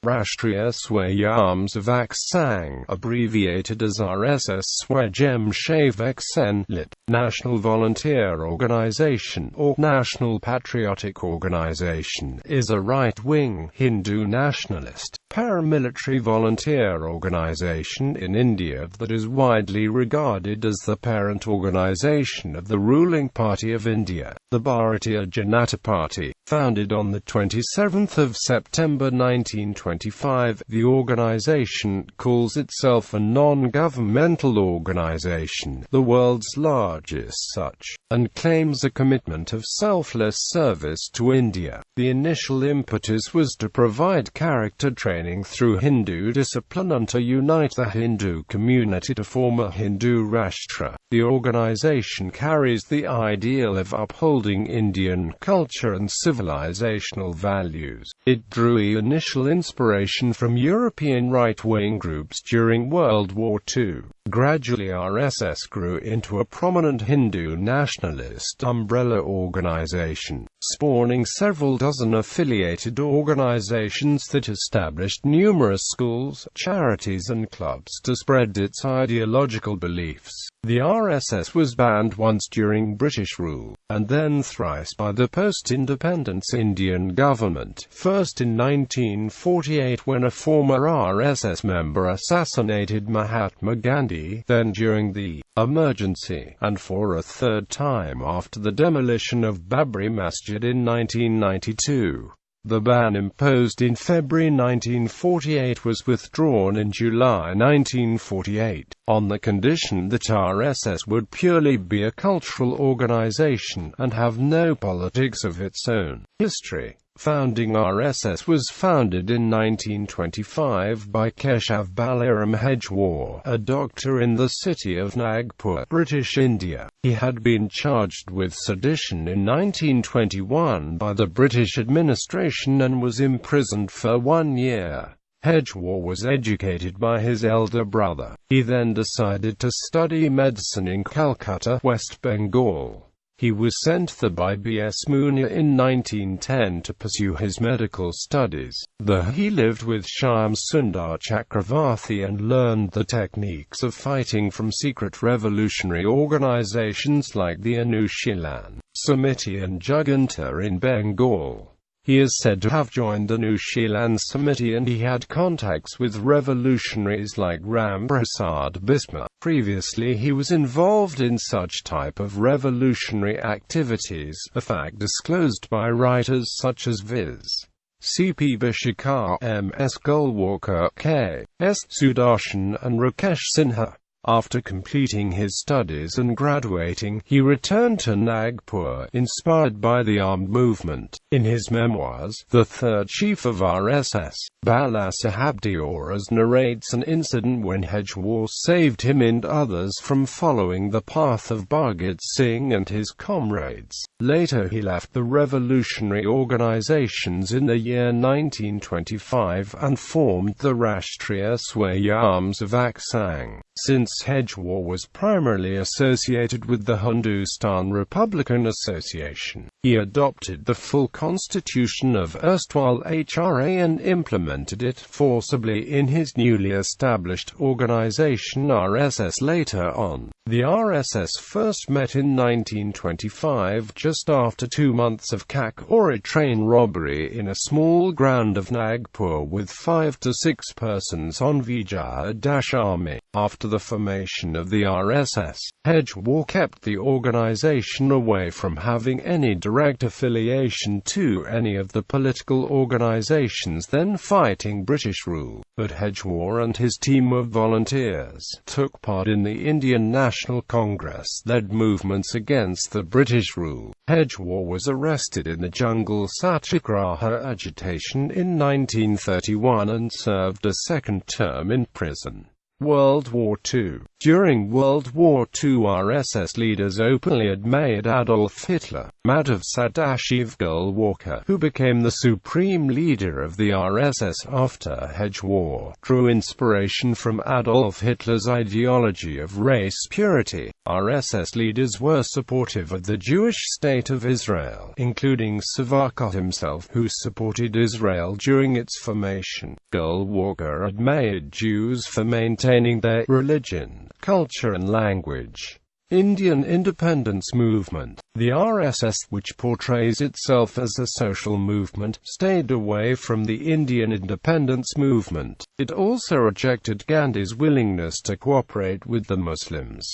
Rashtriya Swayamsevak Sangh, abbreviated as RSS swəjəmˈseːvək Sangh, lit. National Volunteer Organization or National Patriotic Organization, is a right-wing, Hindu nationalist, paramilitary volunteer organization in India that is widely regarded as the parent organization of the ruling party of India, the Bharatiya Janata Party. Founded on the 27th of September 1925, the organization calls itself a non-governmental organization, the world's largest such, and claims a commitment of selfless service to India. The initial impetus was to provide character training through Hindu discipline and to unite the Hindu community to form a Hindu Rashtra. The organization carries the ideal of upholding Indian culture and civilizational values. It drew initial inspiration from European right-wing groups during World War II. Gradually RSS grew into a prominent Hindu nationalist umbrella organization, spawning several dozen affiliated organizations that established numerous schools, charities and clubs to spread its ideological beliefs. The RSS was banned once during British rule, and then thrice by the post-independence Indian government, first in 1948 when a former RSS member assassinated Mahatma Gandhi, then during the emergency, and for a third time after the demolition of Babri Masjid in 1992. The ban imposed in February 1948 was withdrawn in July 1948, on the condition that RSS would purely be a cultural organization and have no politics of its own. History. Founding RSS was founded in 1925 by Keshav Balaram Hedgewar, a doctor in the city of Nagpur, British India. He had been charged with sedition in 1921 by the British administration and was imprisoned for 1 year. Hedgewar was educated by his elder brother. He then decided to study medicine in Calcutta, West Bengal. He was sent there by B.S. Munir in 1910 to pursue his medical studies. There he lived with Shyam Sundar Chakravarti and learned the techniques of fighting from secret revolutionary organizations like the Anushilan Samiti and Juganta in Bengal. He is said to have joined the Anushilan Samiti and he had contacts with revolutionaries like Ram Prasad Bisma. Previously he was involved in such type of revolutionary activities, a fact disclosed by writers such as Viz. C.P. Vishakar, M.S. Gulwalkar, K.S. Sudarshan and Rakesh Sinha. After completing his studies and graduating, he returned to Nagpur, inspired by the armed movement. In his memoirs, the third chief of RSS, Balasaheb Deoras, narrates an incident when Hedgewar saved him and others from following the path of Bhagat Singh and his comrades. Later he left the revolutionary organizations in the year 1925 and formed the Rashtriya Swayamsevak Sangh. Since Hedgewar was primarily associated with the Hindustan Republican Association, he adopted the full constitution of erstwhile HRA and implemented it forcibly in his newly established organization RSS later on. The RSS first met in 1925 just after 2 months of Kakori train robbery in a small ground of Nagpur with 5 to 6 persons on Vijay Dashami. After the formation of the RSS, Hedgewar kept the organization away from having any direct affiliation to any of the political organizations then fighting British rule. But Hedgewar and his team of volunteers took part in the Indian National Congress-led movements against the British rule. Hedgewar was arrested in the Jungle Satyagraha agitation in 1931 and served a second term in prison. World War II. During World War II RSS leaders openly admired Adolf Hitler. Madhav Sadashiv Golwalkar, who became the supreme leader of the RSS after Hedge War, drew inspiration from Adolf Hitler's ideology of race purity. RSS leaders were supportive of the Jewish state of Israel, including Sevak himself, who supported Israel during its formation. Golwalkar admired Jews for maintaining their religion, culture and language. Indian independence movement. The RSS, which portrays itself as a social movement, stayed away from the Indian independence movement. It also rejected Gandhi's willingness to cooperate with the Muslims.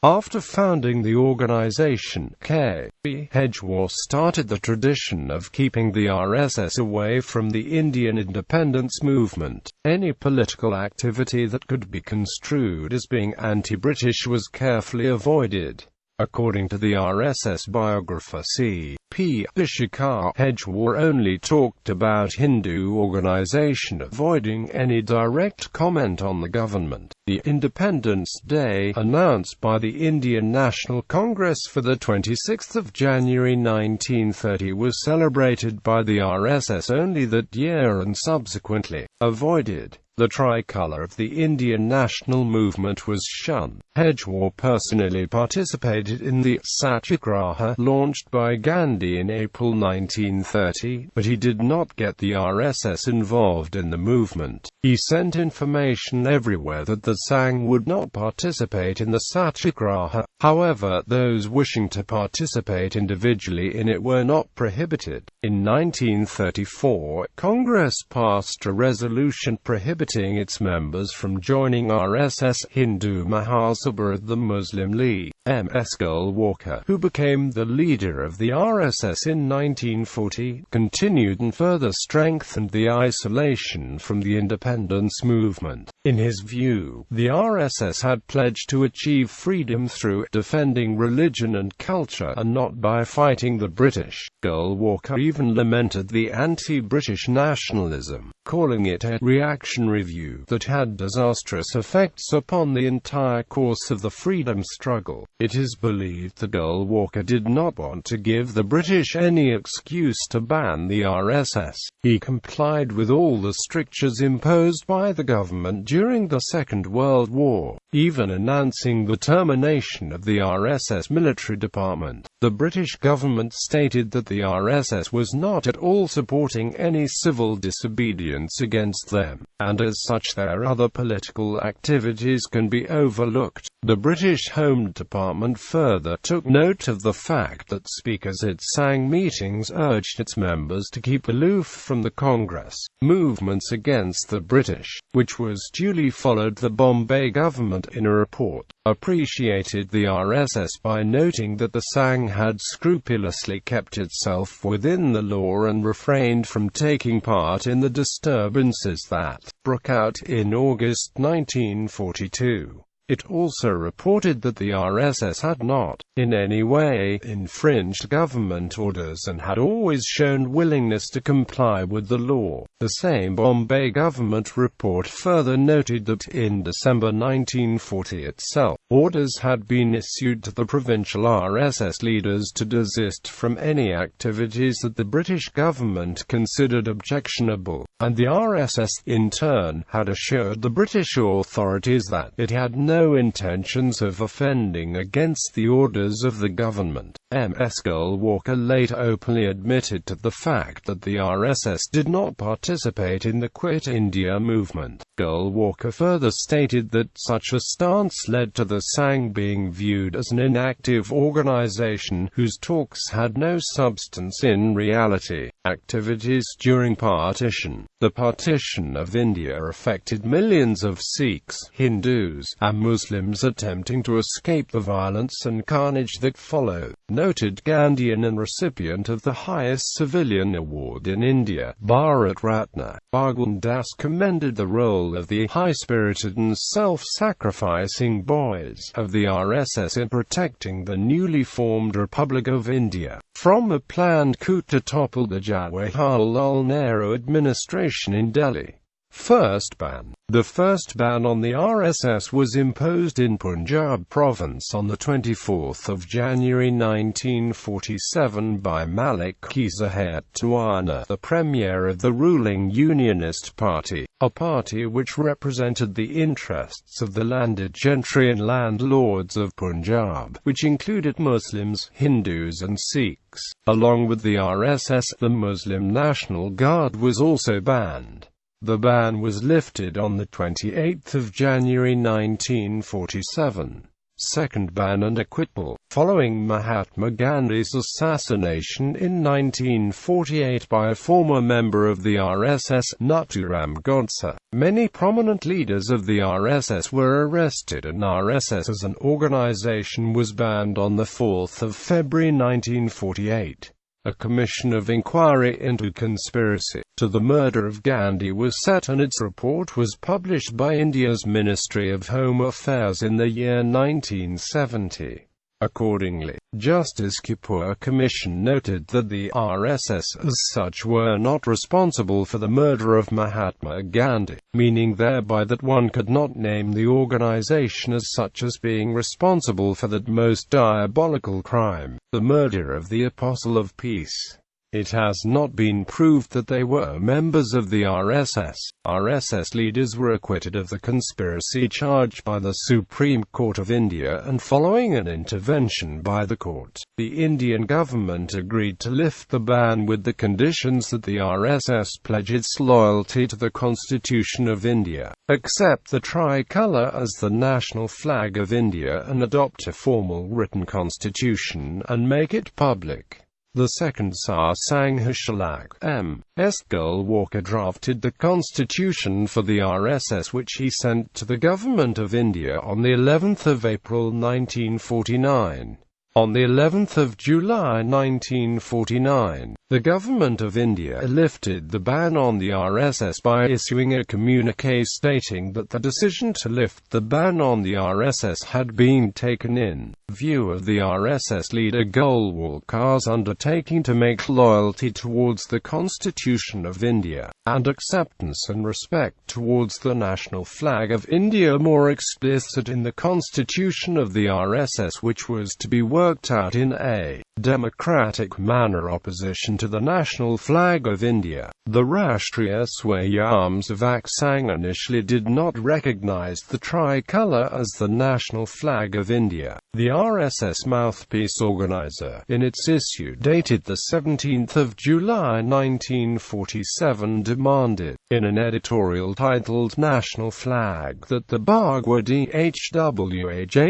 After founding the organization, K.B. Hedgewar started the tradition of keeping the RSS away from the Indian independence movement. Any political activity that could be construed as being anti-British was carefully avoided. According to the RSS biographer C.P. Ishikar, Hedgewar only talked about Hindu Organization, avoiding any direct comment on the government. The Independence Day, announced by the Indian National Congress for the 26th of January 1930, was celebrated by the RSS only that year and subsequently avoided. The tricolour of the Indian national movement was shunned. Hedgewar personally participated in the Satyagraha launched by Gandhi in April 1930, but he did not get the RSS involved in the movement. He sent information everywhere that the Sangh would not participate in the Satyagraha. However, those wishing to participate individually in it were not prohibited. In 1934, Congress passed a resolution prohibiting its members from joining RSS. Hindu Mahasabha, the Muslim League. M.S. Golwalkar, who became the leader of the RSS in 1940, continued and further strengthened the isolation from the independence movement. In his view, the RSS had pledged to achieve freedom through defending religion and culture, and not by fighting the British. Golwalkar even lamented the anti-British nationalism, calling it a reactionary view that had disastrous effects upon the entire course of the freedom struggle. It is believed that Golwalkar did not want to give the British any excuse to ban the RSS. He complied with all the strictures imposed by the government during the Second World War, even announcing the termination of the RSS military department. The British government stated that the RSS was not at all supporting any civil disobedience against them, and as such their other political activities can be overlooked. The British Home Department further took note of the fact that speakers at Sangh meetings urged its members to keep aloof from the Congress movements against the British, which was duly followed. The Bombay government, in a report, appreciated the RSS by noting that the Sangh had scrupulously kept itself within the law and refrained from taking part in the disturbances that broke out in August 1942. It also reported that the RSS had not, in any way, infringed government orders and had always shown willingness to comply with the law. The same Bombay government report further noted that in December 1940 itself, orders had been issued to the provincial RSS leaders to desist from any activities that the British government considered objectionable, and the RSS, in turn, had assured the British authorities that it had no intentions of offending against the orders of the government. M.S. Golwalkar later openly admitted to the fact that the RSS did not participate in the Quit India movement. Golwalkar further stated that such a stance led to the Sangh being viewed as an inactive organization whose talks had no substance in reality. Activities during partition. The partition of India affected millions of Sikhs, Hindus, and Muslims attempting to escape the violence and carnage that followed. Noted Gandhian and recipient of the highest civilian award in India, Bharat Ratna, Bhagwan Das commended the role of the high-spirited and self-sacrificing boys of the RSS in protecting the newly formed Republic of India from a planned coup to topple the Jawaharlal Nehru administration in Delhi. First ban. The first ban on the RSS was imposed in Punjab province on 24 January 1947 by Malik Zahir Tuana, the premier of the ruling Unionist Party, a party which represented the interests of the landed gentry and landlords of Punjab, which included Muslims, Hindus and Sikhs. Along with the RSS, the Muslim National Guard was also banned. The ban was lifted on 28 January 1947. Second ban and acquittal. Following Mahatma Gandhi's assassination in 1948 by a former member of the RSS, Nathuram Godse, many prominent leaders of the RSS were arrested and RSS as an organization was banned on 4 February 1948. A commission of inquiry into conspiracy to the murder of Gandhi was set and its report was published by India's Ministry of Home Affairs in the year 1970. Accordingly, Justice Kapoor Commission noted that the RSS as such were not responsible for the murder of Mahatma Gandhi, meaning thereby that one could not name the organization as such as being responsible for that most diabolical crime, the murder of the Apostle of Peace. It has not been proved that they were members of the RSS. RSS leaders were acquitted of the conspiracy charge by the Supreme Court of India, and following an intervention by the court, the Indian government agreed to lift the ban with the conditions that the RSS pledge its loyalty to the Constitution of India, accept the tricolour as the national flag of India and adopt a formal written constitution and make it public. The second Sangh M.S. Walker drafted the constitution for the RSS, which he sent to the Government of India on the 11th of April 1949. On the 11th of July 1949, the Government of India lifted the ban on the RSS by issuing a communiqué stating that the decision to lift the ban on the RSS had been taken in view of the RSS leader Golwalkar's undertaking to make loyalty towards the Constitution of India, and acceptance and respect towards the national flag of India more explicit in the Constitution of the RSS, which was to be worked out in a democratic manner opposition to the national flag of India. The Rashtriya Swayamsevak Sangh initially did not recognize the tricolour as the national flag of India. The RSS mouthpiece organizer, in its issue dated 17 July 1947, demanded, in an editorial titled National Flag, that the Bharatiya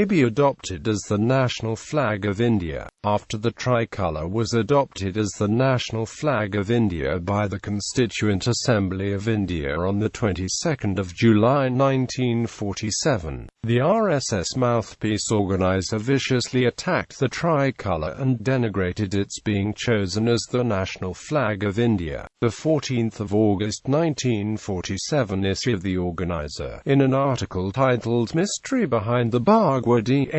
be adopted as the national flag of India, after the tricolour was adopted as the national flag of India by the Constituent Assembly of India on the 22nd of July 1947. The RSS mouthpiece organizer viciously attacked the tricolour and denigrated its being chosen as the national flag of India. The 14th of August 1947 issue of the organizer, in an article titled Mystery Behind the Bharatiya,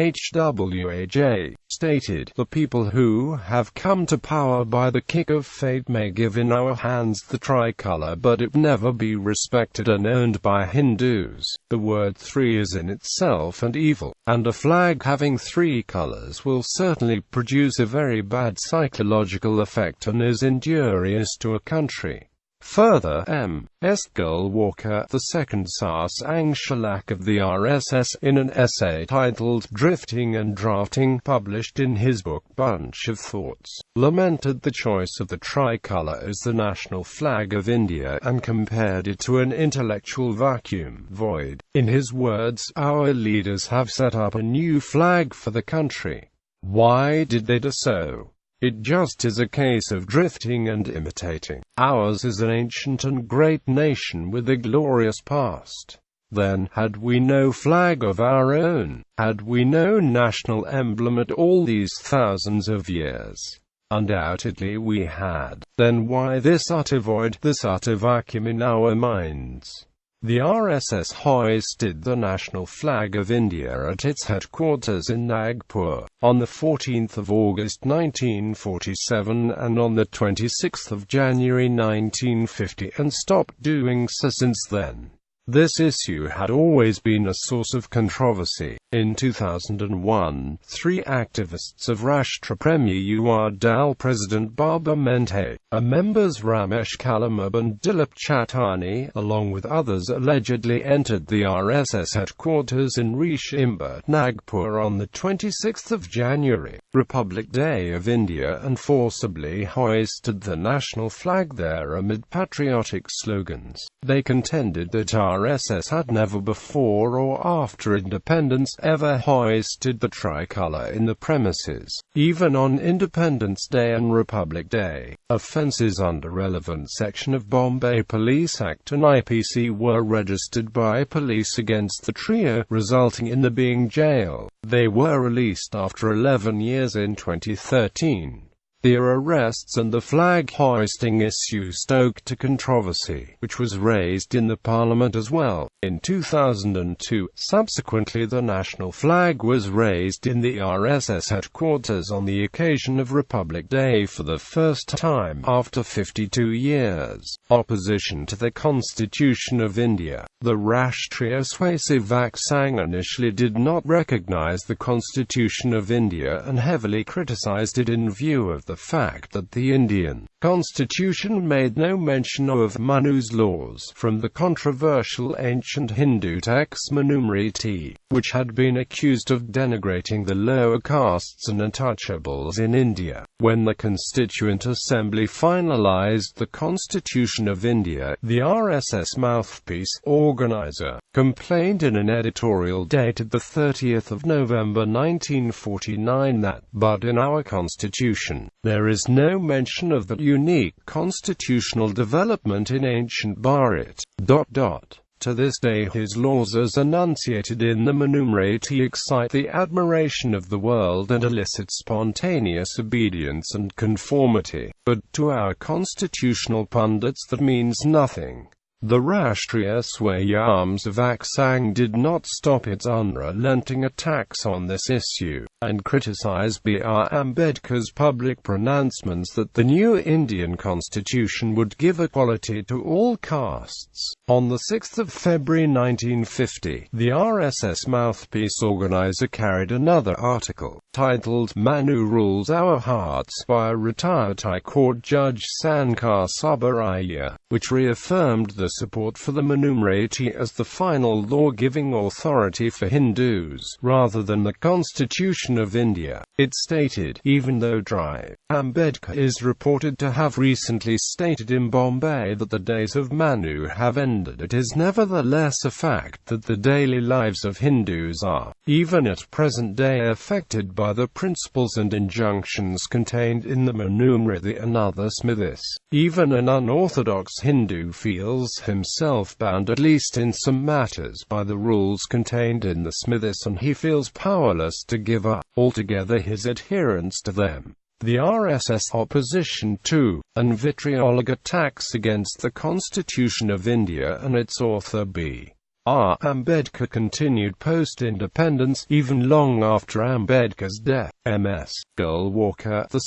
stated, "The people who have come to power by the kick of fate may give in our hands the tricolour, but it will never be respected and owned by Hindus. The word three is in itself an evil, and a flag having three colours will certainly produce a very bad psychological effect and is injurious to a country." Further, M.S. Walker, the second ʻsəŋɡː of the RSS, in an essay titled Drifting and Drafting, published in his book Bunch of Thoughts, lamented the choice of the tricolour as the national flag of India and compared it to an intellectual vacuum void. In his words, "Our leaders have set up a new flag for the country. Why did they do so? It just is a case of drifting and imitating. Ours is an ancient and great nation with a glorious past. Then, had we no flag of our own? Had we no national emblem at all these thousands of years? Undoubtedly we had. Then why this utter void, this utter vacuum in our minds? The RSS hoisted the national flag of India at its headquarters in Nagpur on 14 August 1947 and on 26 January 1950, and stopped doing so since then. This issue had always been a source of controversy. In 2001, three activists of Rashtra Premier Dal President Baba Mente, members Ramesh Kalamab and Dilip Chatani, along with others, allegedly entered the RSS headquarters in Rishimba, Nagpur on 26 January, Republic Day of India, and forcibly hoisted the national flag there amid patriotic slogans. They contended that RSS had never before or after independence ever hoisted the tricolour in the premises, even on Independence Day and Republic Day. Offences under relevant section of Bombay Police Act and IPC were registered by police against the trio, resulting in their being jailed. They were released after 11 years in 2013. Their arrests and the flag-hoisting issue stoked a controversy, which was raised in the parliament as well. In 2002, subsequently the national flag was raised in the RSS headquarters on the occasion of Republic Day for the first time after 52 years. Opposition to the Constitution of India. The Rashtriya Swayamsevak Sangh initially did not recognize the Constitution of India and heavily criticized it in view of the fact that the Indian Constitution made no mention of Manu's laws from the controversial ancient Hindu text Manusmriti, which had been accused of denigrating the lower castes and untouchables in India. When the Constituent Assembly finalized the Constitution of India, the RSS mouthpiece organizer complained in an editorial dated 30 November 1949 that, but in our constitution, there is no mention of the unique constitutional development in ancient Bharat. To this day his laws as enunciated in the Manusmriti excite the admiration of the world and elicit spontaneous obedience and conformity. But to our constitutional pundits that means nothing. The Rashtriya Swayamsevak Sangh did not stop its unrelenting attacks on this issue, and criticized B.R. Ambedkar's public pronouncements that the new Indian constitution would give equality to all castes. On 6 February 1950, the RSS mouthpiece organizer carried another article, titled "Manu Rules Our Hearts" by retired High Court Judge Sankar Subbaraia, which reaffirmed the support for the Manusmriti as the final law-giving authority for Hindus, rather than the Constitution of India. It stated, even though dry, Ambedkar is reported to have recently stated in Bombay that the days of Manu have ended, it is nevertheless a fact that the daily lives of Hindus are, even at present day, affected by the principles and injunctions contained in the Manusmriti and other smrtis. Even an unorthodox Hindu feels himself bound, at least in some matters, by the rules contained in the smrtis, and he feels powerless to give up altogether his adherence to them. The RSS opposition to, and vitriolic attacks against the Constitution of India and its author B.R. Ambedkar continued post-independence, even long after Ambedkar's death. M.S. Girl Walker II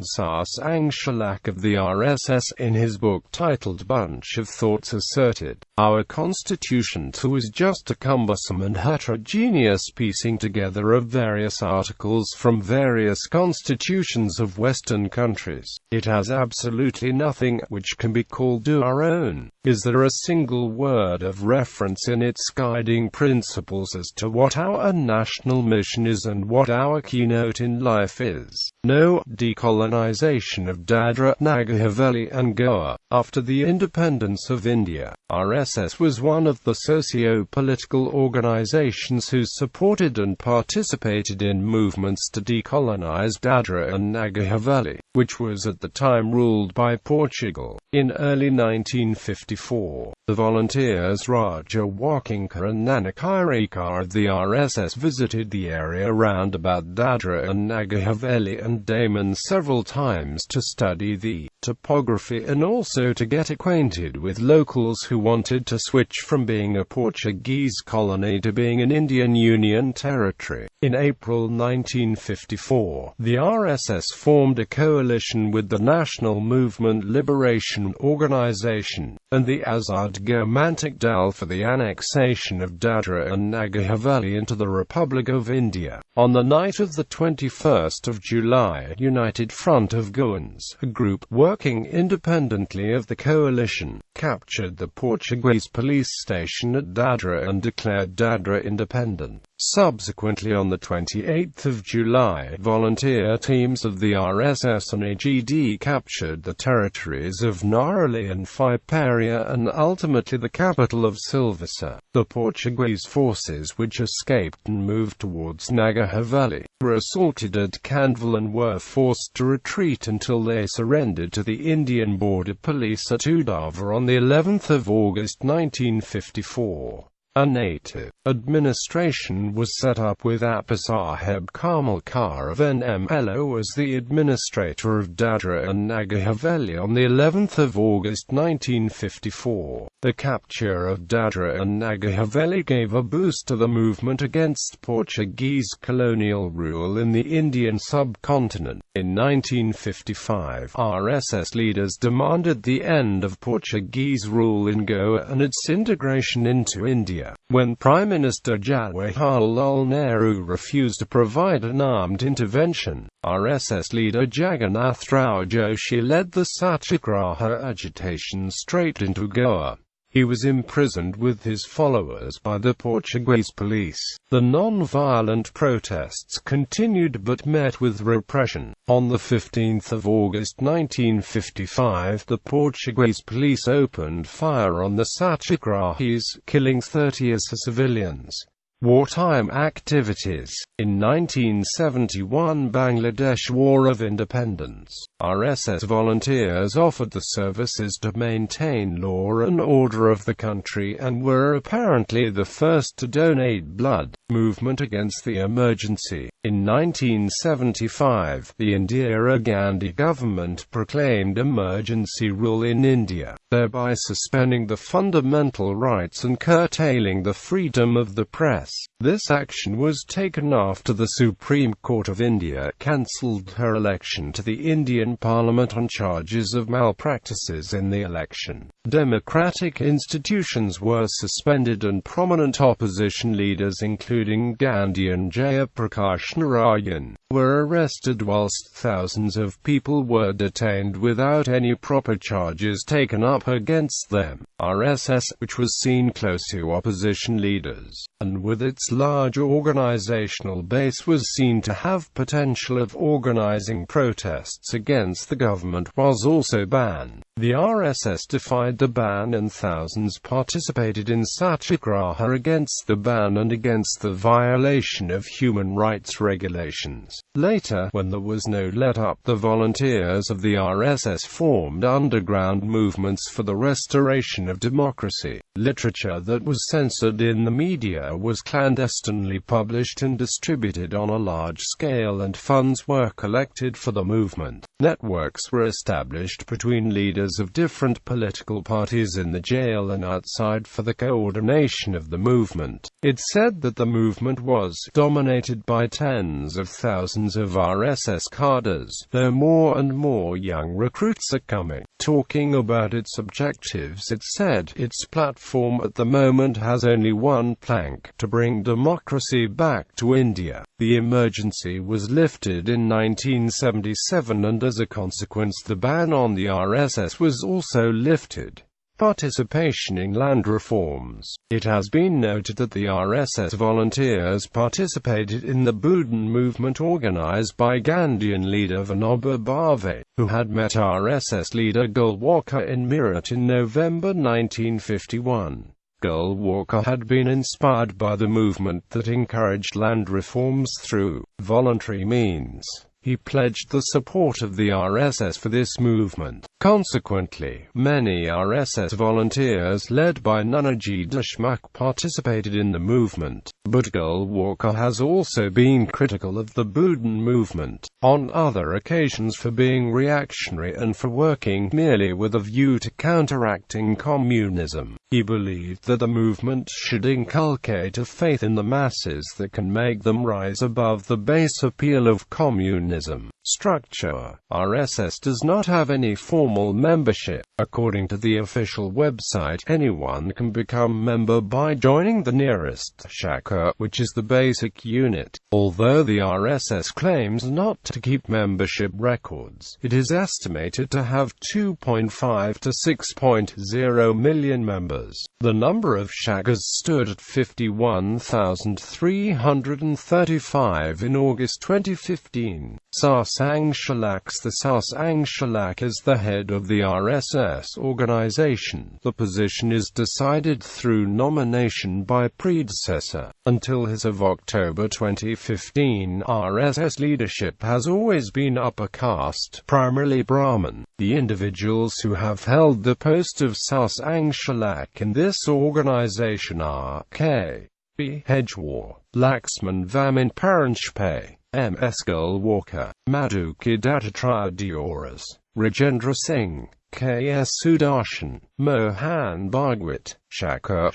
Sangh of the RSS, in his book titled Bunch of Thoughts, asserted, "Our constitution too is just a cumbersome and heterogeneous piecing together of various articles from various constitutions of Western countries. It has absolutely nothing which can be called our own. Is there a single word of reference in its guiding principles as to what our national mission is and what our keynote in life is? No. Decolonization of Dadra, Nagar Haveli and Goa. After the independence of India, RSS was one of the socio-political organizations who supported and participated in movements to decolonize Dadra and Nagar Haveli, which was at the time ruled by Portugal. In early 1954, the volunteers Raja Wakinkar and Nanakirikar of the RSS visited the area around about Dadra and Nagar Haveli and Daman several times to study the topography and also to get acquainted with locals who wanted to switch from being a Portuguese colony to being an Indian Union territory. In April 1954, the RSS formed a coalition with the National Movement Liberation Organization and the Azad Government Dal for the annexation of Dadra and Nagar Haveli into the Republic of India. On the night of the 21st of July, United Front of Goans, a group working independently of the coalition, captured the Portuguese police station at Dadra and declared Dadra independent. Subsequently, on the 28th of July, volunteer teams of the RSS and AGD captured the territories of Narali and Fiparia and ultimately the capital of Silvassa. The Portuguese forces which escaped and moved towards Nagar Haveli were assaulted at Kandval and were forced to retreat until they surrendered to the Indian Border Police at Udava on the 11th of August 1954. A native administration was set up with Appasaheb Kamalkar of NMLO as the administrator of Dadra and Nagar Haveli on the 11th of August 1954. The capture of Dadra and Nagar Haveli gave a boost to the movement against Portuguese colonial rule in the Indian subcontinent. In 1955, RSS leaders demanded the end of Portuguese rule in Goa and its integration into India. When Prime Minister Jawaharlal Nehru refused to provide an armed intervention, RSS leader Jagannath Rao Joshi led the Satyagraha agitation straight into Goa. He was imprisoned with his followers by the Portuguese police. The non-violent protests continued but met with repression. On the 15th of August 1955, the Portuguese police opened fire on the Satyagrahis, killing 30 civilians. Wartime activities. In 1971 Bangladesh War of Independence, RSS volunteers offered the services to maintain law and order of the country and were apparently the first to donate blood. Movement against the emergency. In 1975, the Indira Gandhi government proclaimed emergency rule in India, thereby suspending the fundamental rights and curtailing the freedom of the press. This action was taken after the Supreme Court of India cancelled her election to the Indian Parliament on charges of malpractices in the election. Democratic institutions were suspended and prominent opposition leaders including Gandhi and Jayaprakash Narayan were arrested whilst thousands of people were detained without any proper charges taken up against them. RSS, which was seen close to opposition leaders, and with its large organizational base was seen to have potential of organizing protests against the government, was also banned. The RSS defied the ban and thousands participated in satyagraha against the ban and against the violation of human rights regulations. Later, when there was no let-up, the volunteers of the RSS formed underground movements for the restoration of democracy. Literature that was censored in the media was clandestinely published and distributed on a large scale, and funds were collected for the movement. Networks were established between leaders of different political parties in the jail and outside for the coordination of the movement. It's said that the movement was dominated by tens of thousands of RSS cadres, though more and more young recruits are coming. Talking about its objectives, it said, its platform at the moment has only one plank: to bring democracy back to India. The emergency was lifted in 1977 and as a consequence the ban on the RSS was also lifted. Participation in land reforms. It has been noted that the RSS volunteers participated in the Boudin movement organized by Gandhian leader Vinoba Bhave, who had met RSS leader Golwalkar in Meerut in November 1951. Golwalkar had been inspired by the movement that encouraged land reforms through voluntary means. He pledged the support of the RSS for this movement. Consequently, many RSS volunteers led by Nanaji Deshmukh participated in the movement. But Golwalkar has also been critical of the Boudin movement, on other occasions for being reactionary and for working merely with a view to counteracting communism. He believed that the movement should inculcate a faith in the masses that can make them rise above the base appeal of communism. Structure: RSS does not have any formal membership. According to the official website, anyone can become member by joining the nearest Shaka, which is the basic unit. Although the RSS claims not to keep membership records, it is estimated to have 2.5 to 6.0 million members. The number of Shakas stood at 51,335 in August 2015. Sangshalax: the Sangshalax is the head of the RSS organization. The position is decided through nomination by predecessor. Until his of October 2015, RSS leadership has always been upper caste, primarily Brahmin. The individuals who have held the post of Sangshalax in this organization are K. B. Hedgewar, Laxman Vaman Paranchpe, M.S. Golwalkar, Madhuki Dattatreya, Rajendra Singh, K.S. Sudarshan, Mohan Bhagwat. Shaka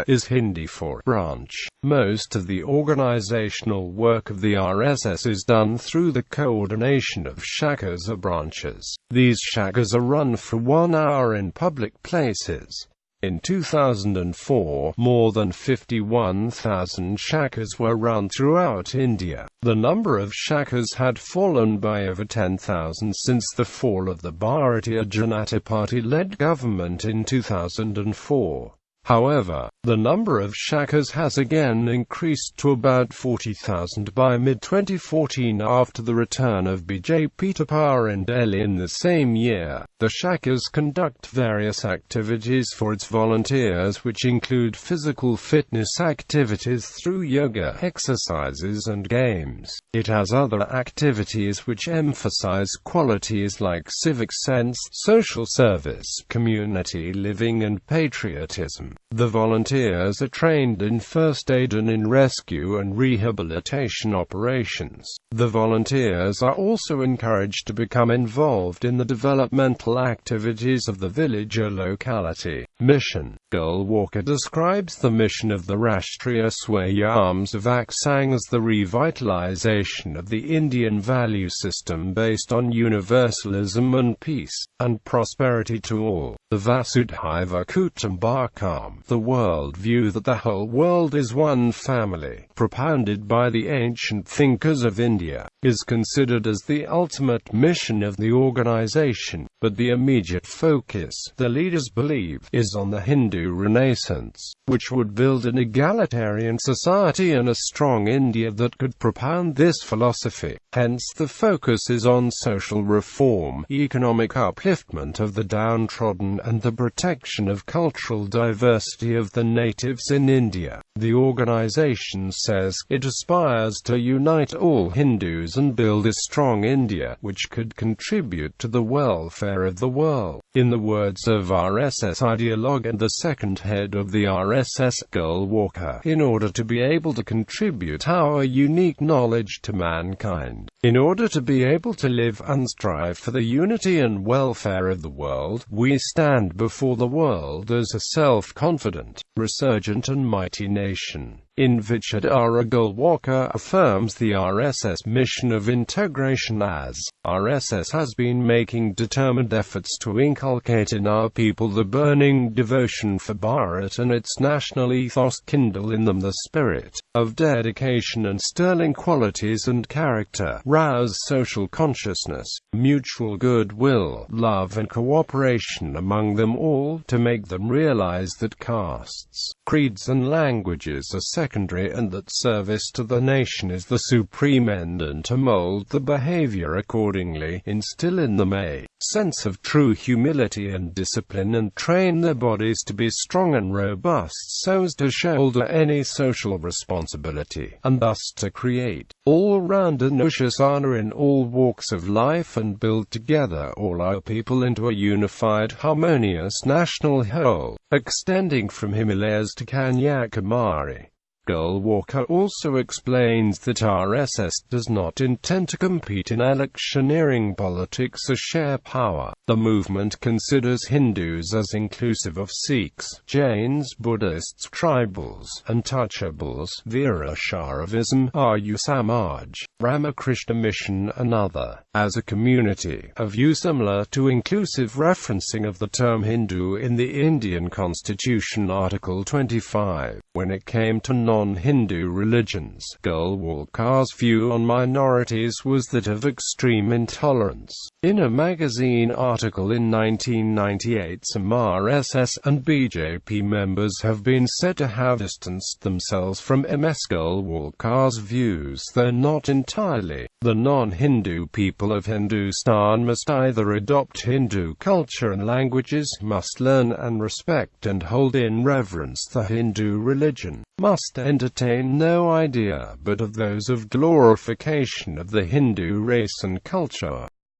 is Hindi for branch. Most of the organizational work of the RSS is done through the coordination of Shakas or branches. These Shakas are run for 1 hour in public places. In 2004, more than 51,000 Shakas were run throughout India. The number of Shakas had fallen by over 10,000 since the fall of the Bharatiya Janata Party-led government in 2004. However, the number of Shakas has again increased to about 40,000 by mid-2014 after the return of BJP to power in Delhi in the same year. The Shakas conduct various activities for its volunteers which include physical fitness activities through yoga, exercises and games. It has other activities which emphasize qualities like civic sense, social service, community living and patriotism. The volunteers are trained in first aid and in rescue and rehabilitation operations. The volunteers are also encouraged to become involved in the developmental activities of the village or locality. Mission: Golwalkar describes the mission of the Rashtriya Swayamsevak Sangh as the revitalization of the Indian value system based on universalism and peace, and prosperity to all. The Vasudhaiva Kutumbakam, the world view that the whole world is one family, propounded by the ancient thinkers of India, is considered as the ultimate mission of the organization, but the immediate focus, the leaders believe, is on the Hindu Renaissance, which would build an egalitarian society and a strong India that could propound this philosophy. Hence the focus is on social reform, economic upliftment of the downtrodden, and the protection of cultural diversity of the natives in India. The organization says it aspires to unite all Hindus and build a strong India which could contribute to the welfare of the world. In the words of RSS ideologue and the second head of the RSS, Golwalkar, in order to be able to contribute our unique knowledge to mankind, in order to be able to live and strive for the unity and welfare of the world, we stand before the world as a self-confident, resurgent and mighty nation. In Vichadara, Golwalkar affirms the RSS mission of integration as RSS has been making determined efforts to inculcate in our people the burning devotion for Bharat and its national ethos, kindle in them the spirit of dedication and sterling qualities and character, rouse social consciousness, mutual goodwill, love and cooperation among them all, to make them realize that castes, creeds and languages are secondary and that service to the nation is the supreme end, and to mold the behavior accordingly, instill in them a sense of true humility and discipline, and train their bodies to be strong and robust so as to shoulder any social responsibility, and thus to create all-round anusasana in all walks of life and build together all our people into a unified, harmonious national whole, extending from Himalayas to Kanyakumari. Walker also explains that RSS does not intend to compete in electioneering politics or share power. The movement considers Hindus as inclusive of Sikhs, Jains, Buddhists, tribals, untouchables, Veerashaivism, Arya Samaj, Ramakrishna Mission and other, as a community, a view similar to inclusive referencing of the term Hindu in the Indian Constitution Article 25. When it came to non-Hindu religions, Walker's view on minorities was that of extreme intolerance. In a magazine article in 1998, some RSS and BJP members have been said to have distanced themselves from MS Walker's views, though not entirely. The non-Hindu people of Hindustan must either adopt Hindu culture and languages, must learn and respect and hold in reverence the Hindu religion, must entertain no idea but of those of glorification of the Hindu race and culture,